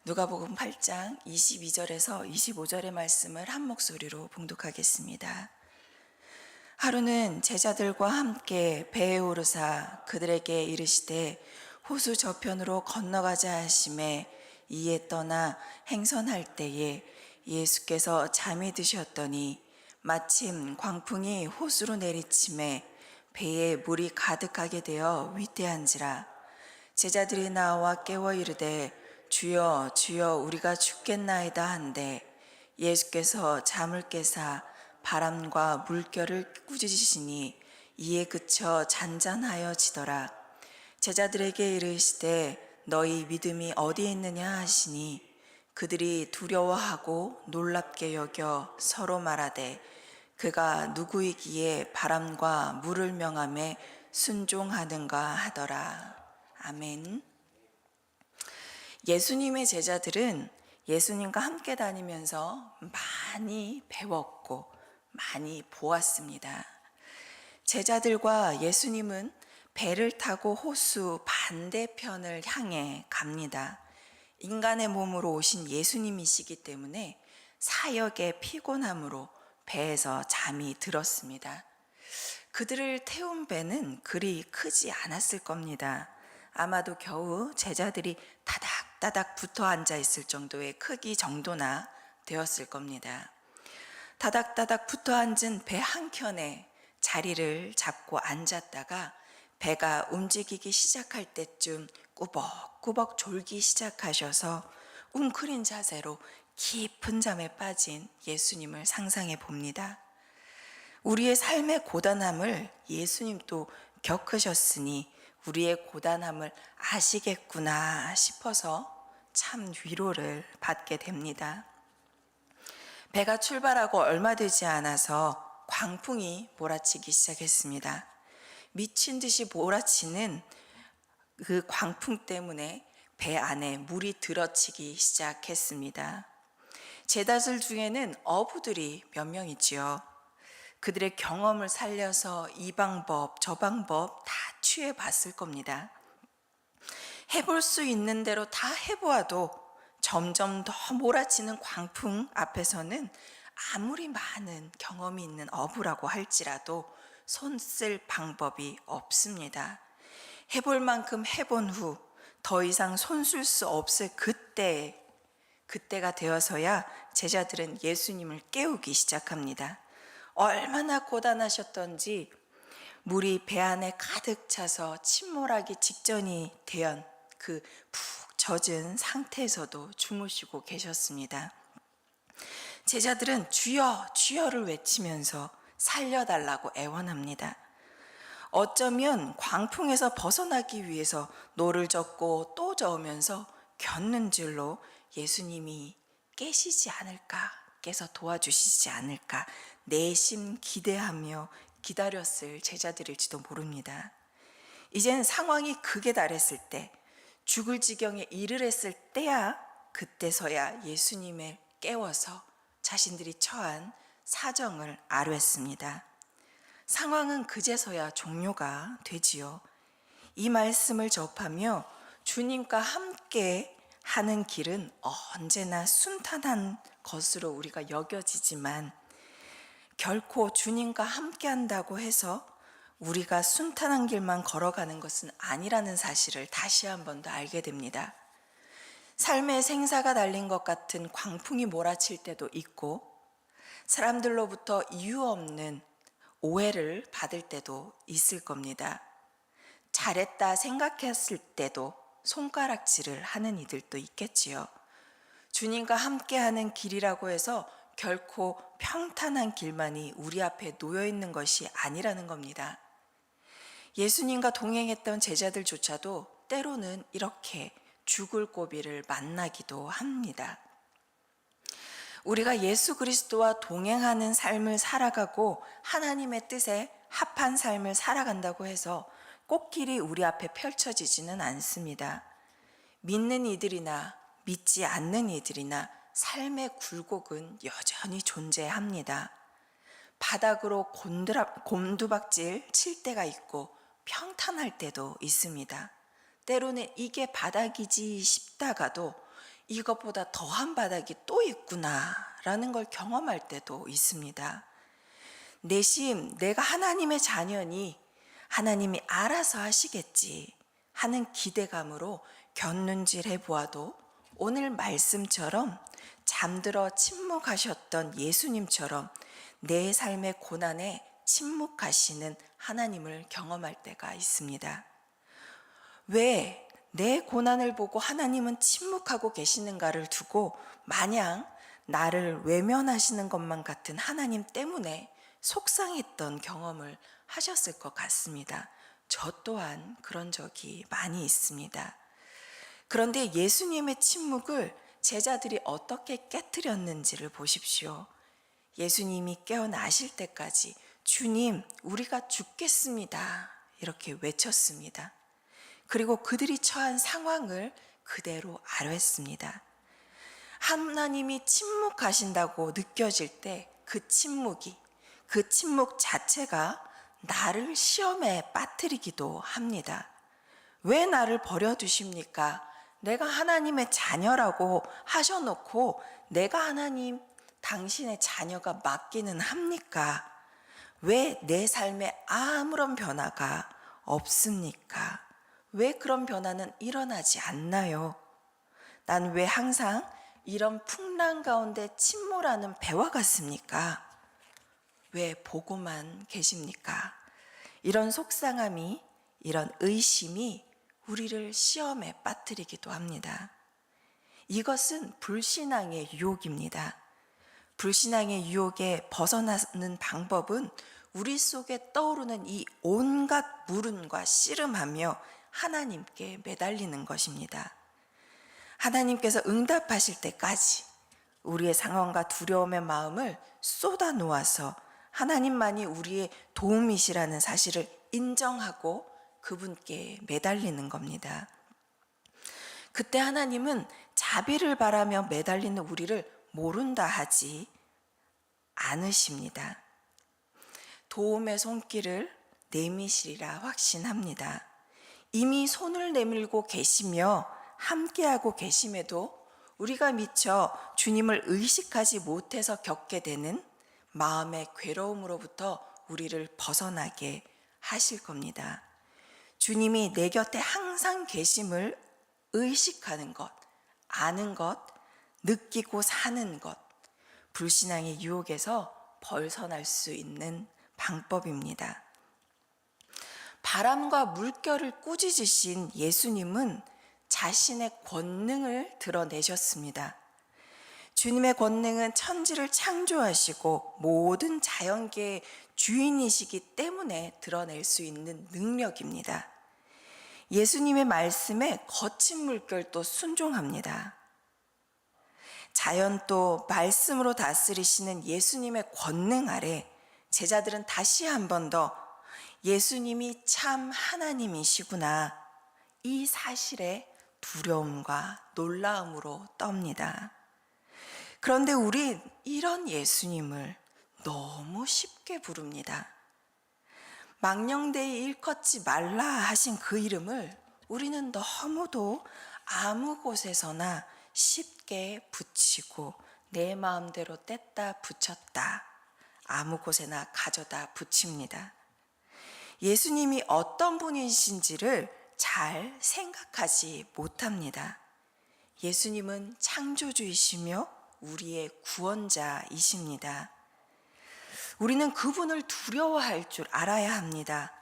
누가복음 8장 22절에서 25절의 말씀을 한 목소리로 봉독하겠습니다. 하루는 제자들과 함께 배에 오르사 그들에게 이르시되 호수 저편으로 건너가자 하심에 이에 떠나 행선할 때에 예수께서 잠이 드셨더니 마침 광풍이 호수로 내리침에 배에 물이 가득하게 되어 위태한지라. 제자들이 나와 깨워 이르되 주여 주여 우리가 죽겠나이다 한데 예수께서 잠을 깨사 바람과 물결을 꾸짖으시니 이에 그쳐 잔잔하여지더라. 제자들에게 이르시되 너희 믿음이 어디에 있느냐 하시니 그들이 두려워하고 놀랍게 여겨 서로 말하되 그가 누구이기에 바람과 물을 명함에 순종하는가 하더라. 아멘. 예수님의 제자들은 예수님과 함께 다니면서 많이 배웠고 많이 보았습니다. 제자들과 예수님은 배를 타고 호수 반대편을 향해 갑니다. 인간의 몸으로 오신 예수님이시기 때문에 사역의 피곤함으로 배에서 잠이 들었습니다. 그들을 태운 배는 그리 크지 않았을 겁니다. 아마도 겨우 제자들이 다닥다닥 붙어 앉아 있을 정도의 크기 정도나 되었을 겁니다. 다닥다닥 붙어 앉은 배 한켠에 자리를 잡고 앉았다가 배가 움직이기 시작할 때쯤 꾸벅꾸벅 졸기 시작하셔서 웅크린 자세로 깊은 잠에 빠진 예수님을 상상해 봅니다. 우리의 삶의 고단함을 예수님도 겪으셨으니 우리의 고단함을 아시겠구나 싶어서 참 위로를 받게 됩니다. 배가 출발하고 얼마 되지 않아서 광풍이 몰아치기 시작했습니다. 미친 듯이 몰아치는 그 광풍 때문에 배 안에 물이 들어치기 시작했습니다. 제자들 중에는 어부들이 몇 명 있지요. 그들의 경험을 살려서 이 방법 저 방법 다 취해 봤을 겁니다. 해볼 수 있는 대로 다 해보아도 점점 더 몰아치는 광풍 앞에서는 아무리 많은 경험이 있는 어부라고 할지라도 손 쓸 방법이 없습니다. 해볼 만큼 해본 후 더 이상 손 쓸 수 없을 그때가 되어서야 제자들은 예수님을 깨우기 시작합니다. 얼마나 고단하셨던지 물이 배 안에 가득 차서 침몰하기 직전이 되었 그 푹 젖은 상태에서도 주무시고 계셨습니다. 제자들은 주여 주여를 외치면서 살려달라고 애원합니다. 어쩌면 광풍에서 벗어나기 위해서 노를 젓고 또 저으면서 겪는 줄로 예수님이 깨시지 않을까, 깨서 도와주시지 않을까 내심 기대하며 기다렸을 제자들일지도 모릅니다. 이젠 상황이 극에 달했을 때, 죽을 지경에 이르렀을 때야 그때서야 예수님을 깨워서 자신들이 처한 사정을 아뢰었습니다. 상황은 그제서야 종료가 되지요. 이 말씀을 접하며 주님과 함께 하는 길은 언제나 순탄한 것으로 우리가 여겨지지만 결코 주님과 함께 한다고 해서 우리가 순탄한 길만 걸어가는 것은 아니라는 사실을 다시 한 번 더 알게 됩니다. 삶의 생사가 달린 것 같은 광풍이 몰아칠 때도 있고 사람들로부터 이유 없는 오해를 받을 때도 있을 겁니다. 잘했다 생각했을 때도 손가락질을 하는 이들도 있겠지요. 주님과 함께하는 길이라고 해서 결코 평탄한 길만이 우리 앞에 놓여 있는 것이 아니라는 겁니다. 예수님과 동행했던 제자들조차도 때로는 이렇게 죽을 고비를 만나기도 합니다. 우리가 예수 그리스도와 동행하는 삶을 살아가고 하나님의 뜻에 합한 삶을 살아간다고 해서 꽃길이 우리 앞에 펼쳐지지는 않습니다. 믿는 이들이나 믿지 않는 이들이나 삶의 굴곡은 여전히 존재합니다. 바닥으로 곤두박질 칠 때가 있고 평탄할 때도 있습니다. 때로는 이게 바닥이지 싶다가도 이것보다 더한 바닥이 또 있구나라는 걸 경험할 때도 있습니다. 내심 내가 하나님의 자녀니 하나님이 알아서 하시겠지 하는 기대감으로 곁눈질해 보아도 오늘 말씀처럼 잠들어 침묵하셨던 예수님처럼 내 삶의 고난에 침묵하시는 하나님을 경험할 때가 있습니다. 왜 내 고난을 보고 하나님은 침묵하고 계시는가를 두고 마냥 나를 외면하시는 것만 같은 하나님 때문에 속상했던 경험을 하셨을 것 같습니다. 저 또한 그런 적이 많이 있습니다. 그런데 예수님의 침묵을 제자들이 어떻게 깨뜨렸는지를 보십시오. 예수님이 깨어나실 때까지 주님, 우리가 죽겠습니다. 이렇게 외쳤습니다. 그리고 그들이 처한 상황을 그대로 아뢰었습니다. 하나님이 침묵하신다고 느껴질 때 그 침묵 자체가 나를 시험에 빠뜨리기도 합니다. 왜 나를 버려두십니까? 내가 하나님의 자녀라고 하셔놓고 내가 하나님 당신의 자녀가 맞기는 합니까? 왜 내 삶에 아무런 변화가 없습니까? 왜 그런 변화는 일어나지 않나요? 난 왜 항상 이런 풍랑 가운데 침몰하는 배와 같습니까? 왜 보고만 계십니까? 이런 속상함이, 이런 의심이 우리를 시험에 빠뜨리기도 합니다. 이것은 불신앙의 유혹입니다. 불신앙의 유혹에 벗어나는 방법은 우리 속에 떠오르는 이 온갖 물음과 씨름하며 하나님께 매달리는 것입니다. 하나님께서 응답하실 때까지 우리의 상황과 두려움의 마음을 쏟아 놓아서 하나님만이 우리의 도움이시라는 사실을 인정하고 그분께 매달리는 겁니다. 그때 하나님은 자비를 바라며 매달리는 우리를 모른다 하지 않으십니다. 도움의 손길을 내미시리라 확신합니다. 이미 손을 내밀고 계시며 함께하고 계심에도 우리가 미처 주님을 의식하지 못해서 겪게 되는 마음의 괴로움으로부터 우리를 벗어나게 하실 겁니다. 주님이 내 곁에 항상 계심을 의식하는 것, 아는 것, 느끼고 사는 것, 불신앙의 유혹에서 벗어날 수 있는 방법입니다. 바람과 물결을 꾸짖으신 예수님은 자신의 권능을 드러내셨습니다. 주님의 권능은 천지를 창조하시고 모든 자연계의 주인이시기 때문에 드러낼 수 있는 능력입니다. 예수님의 말씀에 거친 물결도 순종합니다. 자연도 말씀으로 다스리시는 예수님의 권능 아래 제자들은 다시 한 번 더 예수님이 참 하나님이시구나 이 사실에 두려움과 놀라움으로 떱니다. 그런데 우린 이런 예수님을 너무 쉽게 부릅니다. 망령되이 일컫지 말라 하신 그 이름을 우리는 너무도 아무 곳에서나 쉽게 붙이고 내 마음대로 뗐다 붙였다 아무 곳에나 가져다 붙입니다. 예수님이 어떤 분이신지를 잘 생각하지 못합니다. 예수님은 창조주이시며 우리의 구원자이십니다. 우리는 그분을 두려워할 줄 알아야 합니다.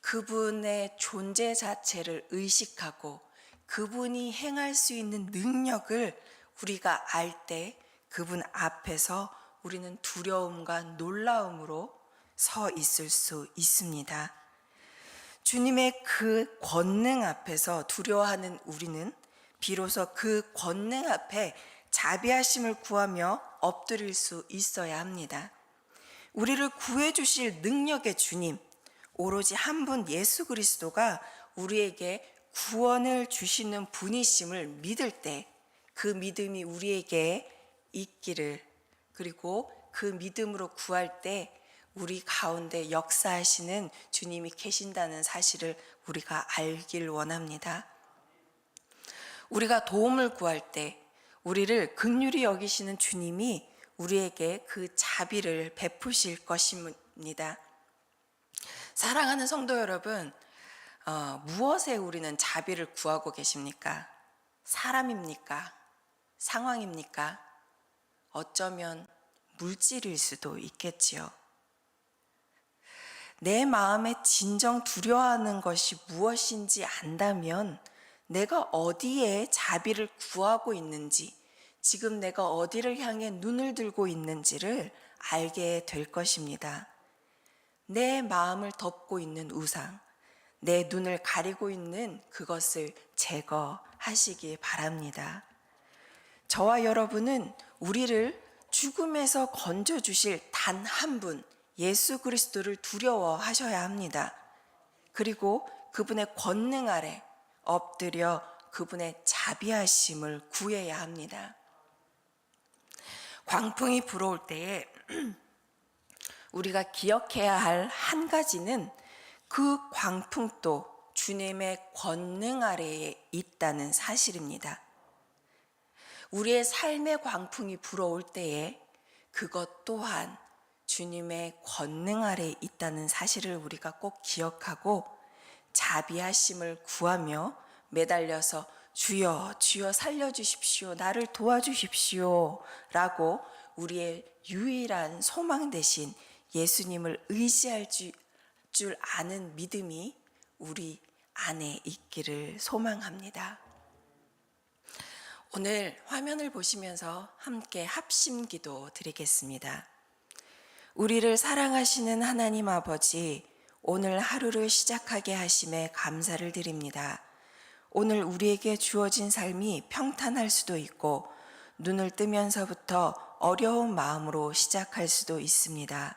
그분의 존재 자체를 의식하고 그분이 행할 수 있는 능력을 우리가 알 때 그분 앞에서 우리는 두려움과 놀라움으로 서 있을 수 있습니다. 주님의 그 권능 앞에서 두려워하는 우리는 비로소 그 권능 앞에 자비하심을 구하며 엎드릴 수 있어야 합니다. 우리를 구해주실 능력의 주님, 오로지 한 분 예수 그리스도가 우리에게 구원을 주시는 분이심을 믿을 때 그 믿음이 우리에게 있기를, 그리고 그 믿음으로 구할 때 우리 가운데 역사하시는 주님이 계신다는 사실을 우리가 알길 원합니다. 우리가 도움을 구할 때 우리를 긍휼히 여기시는 주님이 우리에게 그 자비를 베푸실 것입니다. 사랑하는 성도 여러분, 무엇에 우리는 자비를 구하고 계십니까? 사람입니까? 상황입니까? 어쩌면 물질일 수도 있겠지요. 내 마음에 진정 두려워하는 것이 무엇인지 안다면 내가 어디에 자비를 구하고 있는지, 지금 내가 어디를 향해 눈을 들고 있는지를 알게 될 것입니다. 내 마음을 덮고 있는 우상, 내 눈을 가리고 있는 그것을 제거하시기 바랍니다. 저와 여러분은 우리를 죽음에서 건져주실 단 한 분, 예수 그리스도를 두려워하셔야 합니다. 그리고 그분의 권능 아래 엎드려 그분의 자비하심을 구해야 합니다. 광풍이 불어올 때에 우리가 기억해야 할 한 가지는 그 광풍도 주님의 권능 아래에 있다는 사실입니다. 우리의 삶의 광풍이 불어올 때에 그것 또한 주님의 권능 아래에 있다는 사실을 우리가 꼭 기억하고 자비하심을 구하며 매달려서 주여 주여 살려주십시오, 나를 도와주십시오 라고 우리의 유일한 소망 대신 예수님을 의지할 줄 아는 믿음이 우리 안에 있기를 소망합니다. 오늘 화면을 보시면서 함께 합심기도 드리겠습니다. 우리를 사랑하시는 하나님 아버지, 오늘 하루를 시작하게 하심에 감사를 드립니다. 오늘 우리에게 주어진 삶이 평탄할 수도 있고 눈을 뜨면서부터 어려운 마음으로 시작할 수도 있습니다.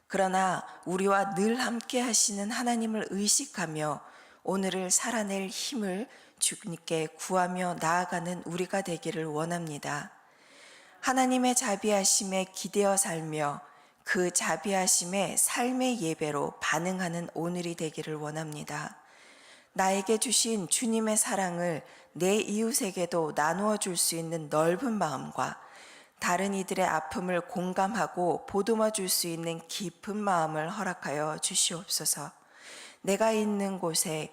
그러나 우리와 늘 함께 하시는 하나님을 의식하며 오늘을 살아낼 힘을 주님께 구하며 나아가는 우리가 되기를 원합니다. 하나님의 자비하심에 기대어 살며 그 자비하심에 삶의 예배로 반응하는 오늘이 되기를 원합니다. 나에게 주신 주님의 사랑을 내 이웃에게도 나누어 줄 수 있는 넓은 마음과 다른 이들의 아픔을 공감하고 보듬어 줄 수 있는 깊은 마음을 허락하여 주시옵소서. 내가 있는 곳에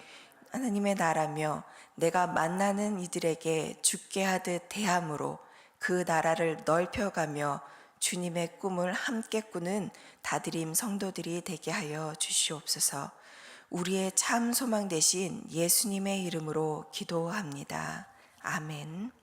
하나님의 나라며 내가 만나는 이들에게 죽게 하듯 대함으로 그 나라를 넓혀가며 주님의 꿈을 함께 꾸는 다드림 성도들이 되게 하여 주시옵소서. 우리의 참 소망 되신 예수님의 이름으로 기도합니다. 아멘.